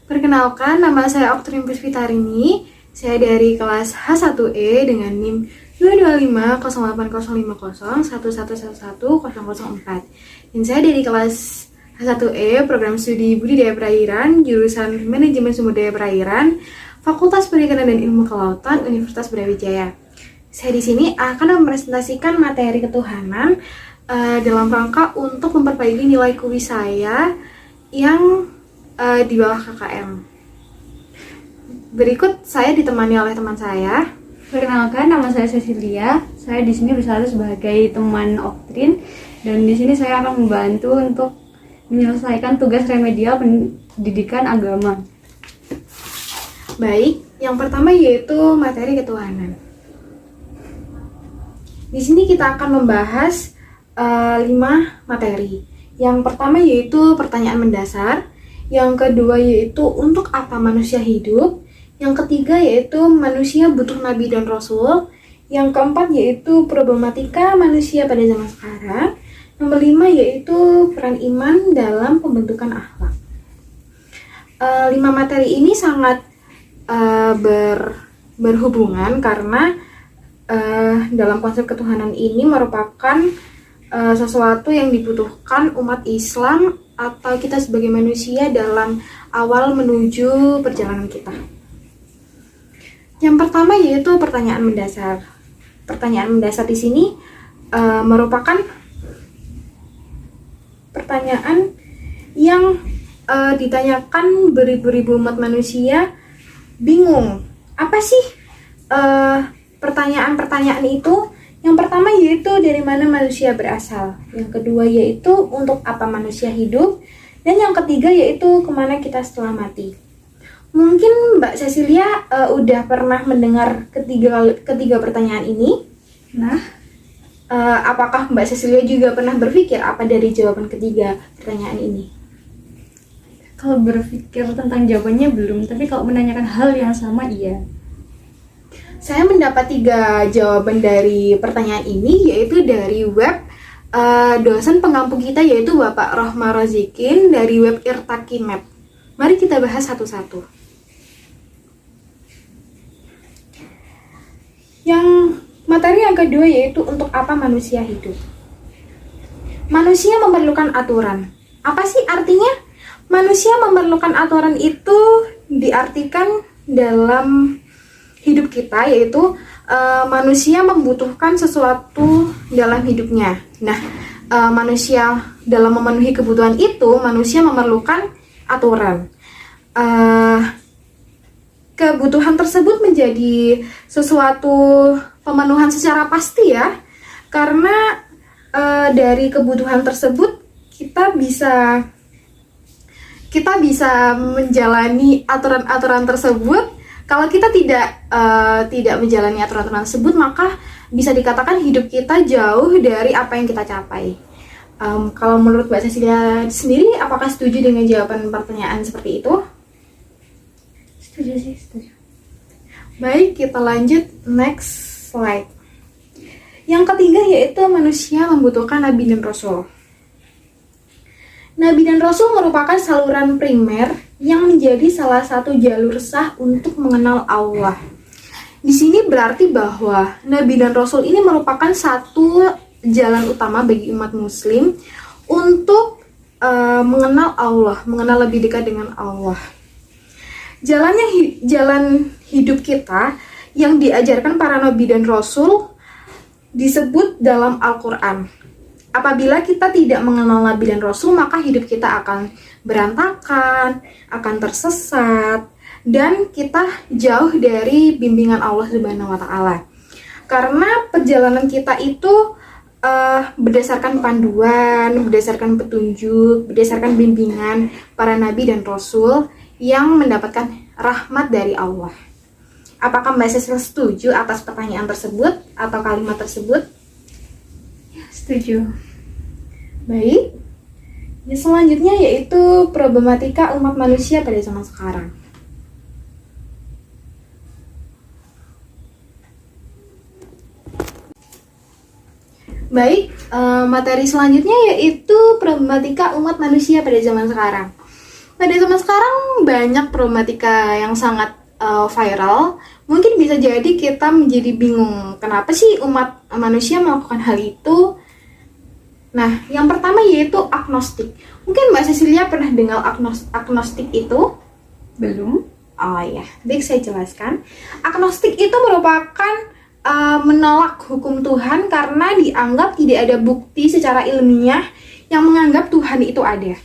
Perkenalkan, nama saya Oktrin Puspitarini. Saya dari kelas H1E dengan NIM 225080501111104. Dan saya dari kelas H1E, program studi Budidaya Perairan, jurusan Manajemen Sumber Daya Perairan, Fakultas Perikanan dan Ilmu Kelautan, Universitas Brawijaya. Saya di sini akan mempresentasikan materi ketuhanan dalam rangka untuk memperbaiki nilai kuis saya yang di bawah KKM. Berikut saya ditemani oleh teman saya. Perkenalkan, nama saya Cecilia. Saya di sini berstatus sebagai teman Oktrin dan di sini saya akan membantu untuk menyelesaikan tugas remedial pendidikan agama. Baik, yang pertama yaitu materi ketuhanan. Di sini kita akan membahas 5 materi. Yang pertama yaitu pertanyaan mendasar, yang kedua yaitu untuk apa manusia hidup, yang ketiga yaitu manusia butuh nabi dan rasul, yang keempat yaitu problematika manusia pada zaman sekarang, nomor 5 yaitu peran iman dalam pembentukan akhlak. 5 materi ini sangat berhubungan karena dalam konsep ketuhanan ini merupakan sesuatu yang dibutuhkan umat Islam atau kita sebagai manusia dalam awal menuju perjalanan kita. Yang pertama yaitu pertanyaan mendasar. Pertanyaan mendasar di sini merupakan pertanyaan yang ditanyakan beribu-ribu umat manusia bingung. Apa sih pertanyaan-pertanyaan itu? Yang pertama yaitu dari mana manusia berasal. Yang kedua yaitu untuk apa manusia hidup. Dan yang ketiga yaitu kemana kita setelah mati. Mungkin Mbak Cecilia udah pernah mendengar ketiga pertanyaan ini. Nah, apakah Mbak Cecilia juga pernah berpikir apa dari jawaban ketiga pertanyaan ini? Kalau berpikir tentang jawabannya belum, tapi kalau menanyakan hal yang sama iya. Saya mendapat 3 jawaban dari pertanyaan ini, yaitu dari web dosen pengampu kita yaitu Bapak Rohma Rozikin dari web Irtaki Map. Mari kita bahas satu-satu. Yang materi yang kedua yaitu untuk apa manusia hidup. Manusia memerlukan aturan. Apa sih artinya? Manusia memerlukan aturan itu diartikan dalam hidup kita, yaitu manusia membutuhkan sesuatu dalam hidupnya. Nah, manusia dalam memenuhi kebutuhan itu, manusia memerlukan aturan. Kebutuhan tersebut menjadi sesuatu pemenuhan secara pasti ya, karena dari kebutuhan tersebut kita bisa menjalani aturan-aturan tersebut. Kalau kita tidak menjalani aturan-aturan tersebut, maka bisa dikatakan hidup kita jauh dari apa yang kita capai. Kalau menurut Mbak Cecilia sendiri, apakah setuju dengan jawaban pertanyaan seperti itu? Setuju sih, setuju. Baik, kita lanjut next slide. Yang ketiga yaitu manusia membutuhkan nabi dan rasul. Nabi dan Rasul merupakan saluran primer yang menjadi salah satu jalur sah untuk mengenal Allah. Di sini berarti bahwa Nabi dan Rasul ini merupakan satu jalan utama bagi umat Muslim untuk mengenal Allah, mengenal lebih dekat dengan Allah. Jalan hidup kita yang diajarkan para Nabi dan Rasul disebut dalam Al-Quran. Apabila kita tidak mengenal Nabi dan Rasul, maka hidup kita akan berantakan, akan tersesat, dan kita jauh dari bimbingan Allah Subhanahu wa Ta'ala. Karena perjalanan kita itu berdasarkan panduan, berdasarkan petunjuk, berdasarkan bimbingan para Nabi dan Rasul yang mendapatkan rahmat dari Allah. Apakah Mbak Cecilia setuju atas pertanyaan tersebut atau kalimat tersebut? Setuju. Baik. Yang selanjutnya yaitu problematika umat manusia pada zaman sekarang. Baik, materi selanjutnya yaitu problematika umat manusia pada zaman sekarang. Pada zaman sekarang banyak problematika yang sangat viral. Mungkin bisa jadi kita menjadi bingung, kenapa sih umat manusia melakukan hal itu? Nah, yang pertama yaitu agnostik. Mungkin Mbak Cecilia pernah dengar agnostik itu? Belum. Oh ya, baik, saya jelaskan. Agnostik itu merupakan menolak hukum Tuhan karena dianggap tidak ada bukti secara ilmiah yang menganggap Tuhan itu ada.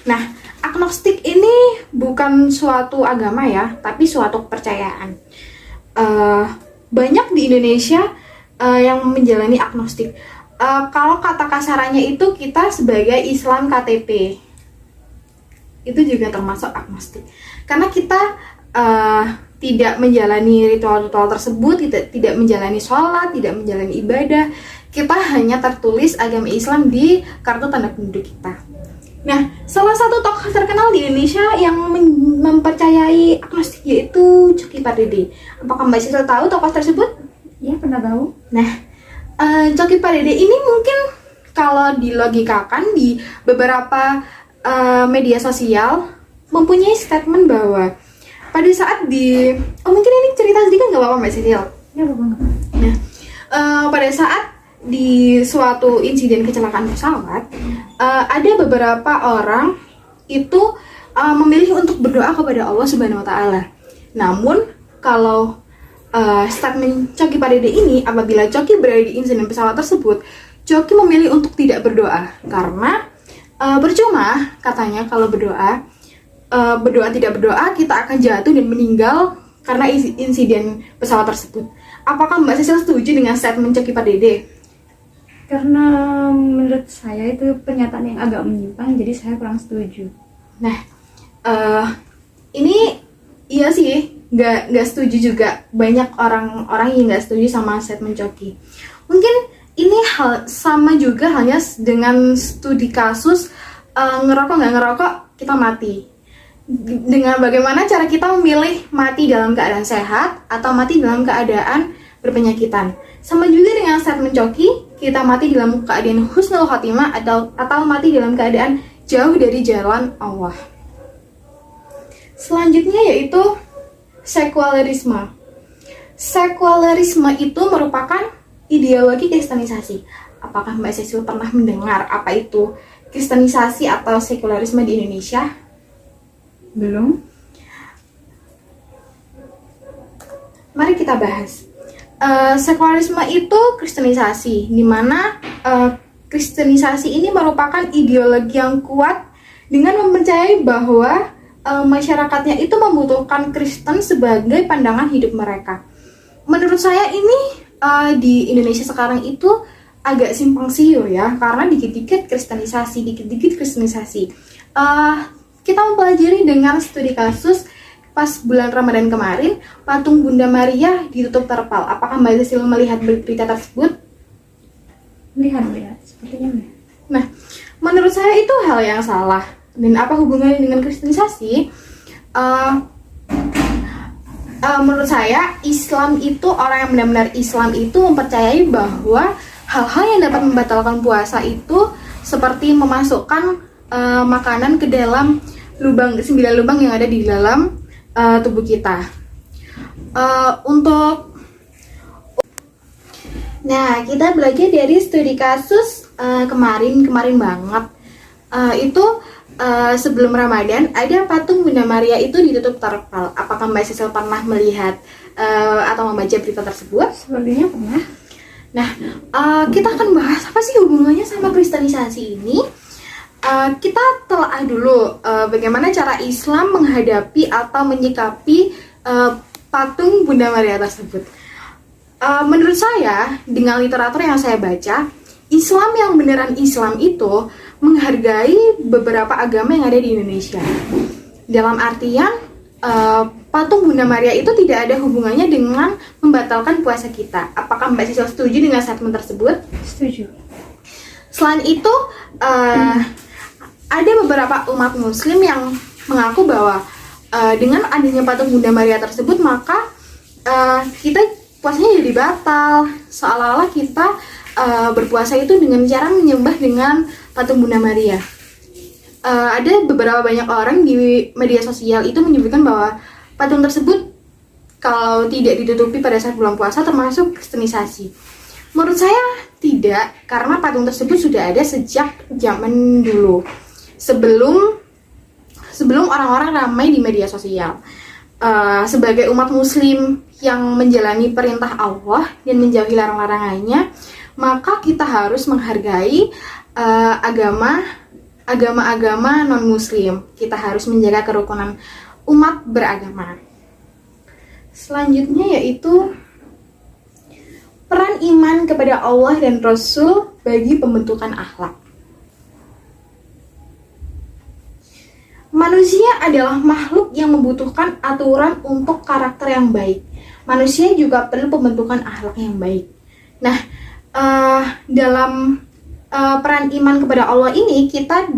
Nah, agnostik ini bukan suatu agama ya, tapi suatu kepercayaan. Banyak di Indonesia yang menjalani agnostik. Kalau kata kasarannya itu kita sebagai Islam KTP, itu juga termasuk agnostik. Karena kita tidak menjalani ritual-ritual tersebut, tidak menjalani sholat, tidak menjalani ibadah. Kita hanya tertulis agama Islam di kartu tanda penduduk kita. Nah, salah satu tokoh terkenal di Indonesia yang mempercayai agnostik yaitu Coki Pardede. Apakah Mbak Cecil tahu tokoh tersebut? Ya, pernah tahu. Nah, Coki Pardede ini mungkin kalau dilogikakan di beberapa media sosial mempunyai statement bahwa pada saat mungkin ini cerita sedikit nggak apa-apa Mbak Cecil? Ya, apa enggak? Nah, pada saat di suatu insiden kecelakaan pesawat, ada beberapa orang itu memilih untuk berdoa kepada Allah Subhanahu Wa Taala. Namun kalau statement Coki Pardede ini, apabila Coki berada di insiden pesawat tersebut, Coki memilih untuk tidak berdoa karena percuma katanya kalau berdoa tidak berdoa kita akan jatuh dan meninggal karena insiden pesawat tersebut. Apakah Mbak Cecil setuju dengan statement Coki Pardede? Karena menurut saya itu pernyataan yang agak menyimpang, jadi saya kurang setuju. Nah, ini iya sih, nggak setuju juga. Banyak orang-orang yang nggak setuju sama statement Coki. Mungkin ini sama juga halnya dengan studi kasus ngerokok nggak ngerokok kita mati. Dengan bagaimana cara kita memilih mati dalam keadaan sehat atau mati dalam keadaan berpenyakitan. Sama juga dengan statement Coki, kita mati dalam keadaan husnul khotimah atau mati dalam keadaan jauh dari jalan Allah. Selanjutnya yaitu sekularisme. Sekularisme itu merupakan ideologi kristenisasi. Apakah Mbak Cecil pernah mendengar apa itu kristenisasi atau sekularisme di Indonesia? Belum. Mari kita bahas. Sekularisme itu kristenisasi, di mana kristenisasi ini merupakan ideologi yang kuat dengan mempercayai bahwa masyarakatnya itu membutuhkan Kristen sebagai pandangan hidup mereka. Menurut saya ini di Indonesia sekarang itu agak simpang siur ya, karena dikit-dikit kristenisasi, dikit-dikit kristenisasi. Kita mempelajari dengan studi kasus pas bulan Ramadan kemarin, patung Bunda Maria ditutup terpal. Apakah Mbak Cecil melihat berita tersebut? Lihat, sepertinya. Nah, menurut saya itu hal yang salah. Dan apa hubungannya dengan kristenisasi? Menurut saya, Islam itu, orang yang benar-benar Islam itu mempercayai bahwa hal-hal yang dapat membatalkan puasa itu seperti memasukkan makanan ke dalam 9 lubang yang ada di dalam tubuh kita. Nah, kita belajar dari studi kasus kemarin banget. Sebelum Ramadan ada patung Bunda Maria itu ditutup terpal. Apakah Mbak Cecil pernah melihat atau membaca berita tersebut? Sepertinya pernah. Nah, kita akan bahas apa sih hubungannya sama kristenisasi ini. Kita telah dulu bagaimana cara Islam menghadapi atau menyikapi patung Bunda Maria tersebut. Menurut saya, dengan literatur yang saya baca, Islam yang beneran Islam itu menghargai beberapa agama yang ada di Indonesia. Dalam artian, patung Bunda Maria itu tidak ada hubungannya dengan membatalkan puasa kita. Apakah Mbak Cecil setuju dengan statement tersebut? Setuju. Selain itu, ada beberapa umat muslim yang mengaku bahwa dengan adanya patung Bunda Maria tersebut, maka kita puasanya jadi batal. Seolah-olah kita berpuasa itu dengan cara menyembah dengan patung Bunda Maria. ada beberapa banyak orang di media sosial itu menyebutkan bahwa patung tersebut kalau tidak ditutupi pada saat bulan puasa termasuk kristenisasi. Menurut saya tidak, karena patung tersebut sudah ada sejak zaman dulu, sebelum orang-orang ramai di media sosial. Sebagai umat muslim yang menjalani perintah Allah dan menjauhi larang-larangannya, maka kita harus menghargai agama-agama non-muslim. Kita harus menjaga kerukunan umat beragama. Selanjutnya yaitu peran iman kepada Allah dan Rasul bagi pembentukan akhlak. Manusia adalah makhluk yang membutuhkan aturan untuk karakter yang baik. Manusia juga perlu pembentukan akhlak yang baik. Nah, dalam peran iman kepada Allah ini kita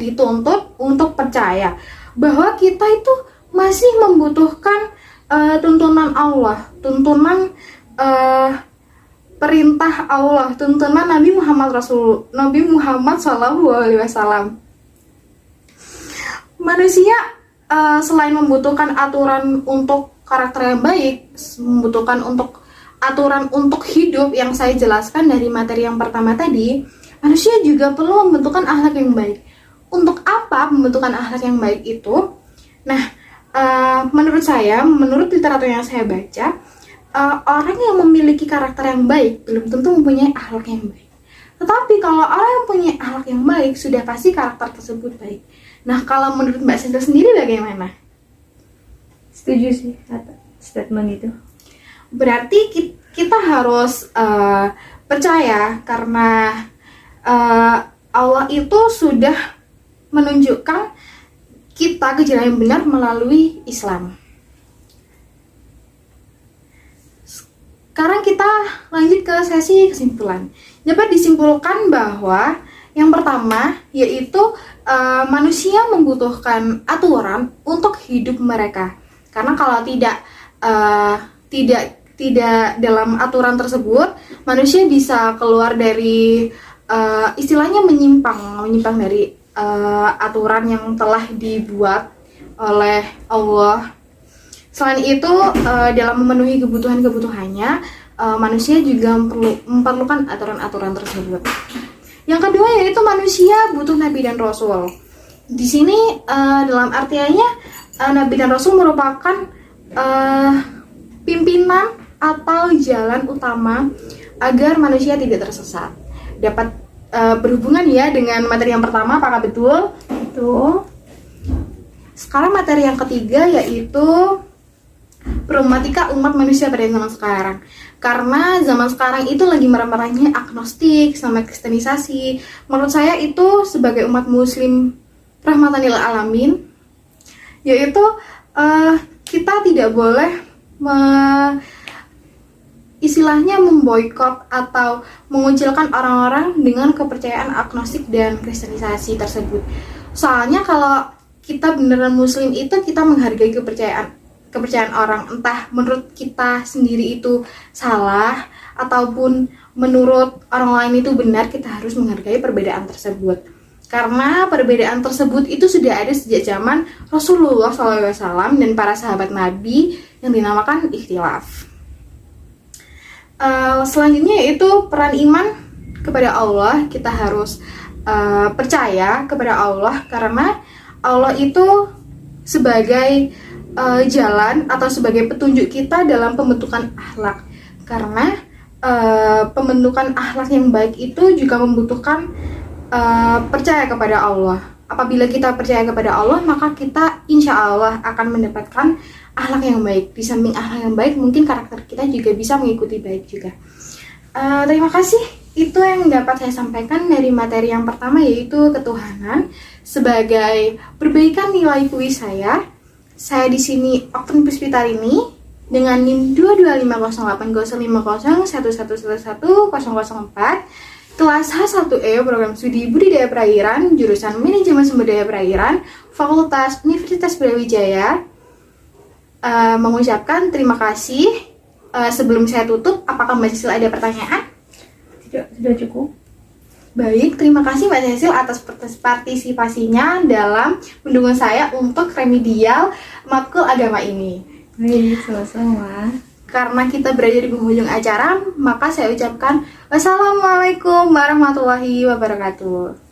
dituntut untuk percaya bahwa kita itu masih membutuhkan tuntunan Allah, tuntunan perintah Allah, tuntunan Nabi Muhammad SAW. Manusia selain membutuhkan aturan untuk karakter yang baik, membutuhkan aturan untuk hidup yang saya jelaskan dari materi yang pertama tadi, manusia juga perlu membentukkan akhlak yang baik. Untuk apa pembentukan akhlak yang baik itu? Nah, menurut saya, menurut literatur yang saya baca, orang yang memiliki karakter yang baik belum tentu mempunyai akhlak yang baik. Tetapi kalau orang yang punya akhlak yang baik, sudah pasti karakter tersebut baik. Nah, kalau menurut Mbak Sinta sendiri bagaimana? Setuju sih statement itu. Berarti kita harus percaya karena Allah itu sudah menunjukkan kita ke jalan yang benar melalui Islam. Sekarang kita lanjut ke sesi kesimpulan. Dapat disimpulkan bahwa yang pertama yaitu manusia membutuhkan aturan untuk hidup mereka. Karena kalau tidak dalam aturan tersebut, manusia bisa keluar dari istilahnya menyimpang dari aturan yang telah dibuat oleh Allah. Selain itu, dalam memenuhi kebutuhannya, manusia juga memerlukan aturan-aturan tersebut. Yang kedua yaitu manusia butuh Nabi dan Rasul. Di sini dalam artiannya Nabi dan Rasul merupakan pimpinan atau jalan utama agar manusia tidak tersesat. Dapat berhubungan ya dengan materi yang pertama, apakah betul? Betul. Sekarang materi yang ketiga yaitu problematika umat manusia pada zaman sekarang. Karena zaman sekarang itu lagi merah-merahnya agnostik sama kristenisasi. Menurut saya itu sebagai umat muslim rahmatan lil alamin, yaitu kita tidak boleh istilahnya memboikot atau mengucilkan orang-orang dengan kepercayaan agnostik dan kristenisasi tersebut. Soalnya kalau kita beneran muslim itu kita menghargai kepercayaan orang, entah menurut kita sendiri itu salah ataupun menurut orang lain itu benar, kita harus menghargai perbedaan tersebut. Karena perbedaan tersebut itu sudah ada sejak zaman Rasulullah SAW dan para sahabat Nabi yang dinamakan ikhtilaf. Selanjutnya yaitu peran iman kepada Allah. Kita harus percaya kepada Allah karena Allah itu sebagai jalan atau sebagai petunjuk kita dalam pembentukan akhlak. Karena pembentukan akhlak yang baik itu juga membutuhkan percaya kepada Allah. Apabila kita percaya kepada Allah, maka kita insya Allah akan mendapatkan akhlak yang baik. Di samping akhlak yang baik, mungkin karakter kita juga bisa mengikuti baik juga. Terima kasih. Itu yang dapat saya sampaikan dari materi yang pertama, yaitu ketuhanan sebagai perbaikan nilai kuis saya. Saya di sini Oktun Puspitarini dengan NIM 22508-505011111004, kelas H1E program studi Budidaya Perairan, jurusan Manajemen Sumber Daya Perairan, Fakultas Universitas Brawijaya. Mengucapkan terima kasih. Sebelum saya tutup, apakah Mbak Sisil ada pertanyaan? Tidak, sudah cukup. Baik, terima kasih Mbak Cecil atas partisipasinya dalam mendukung saya untuk remedial matkul agama ini. Baik, sama-sama. Karena kita berada di penghujung acara, maka saya ucapkan wassalamualaikum warahmatullahi wabarakatuh.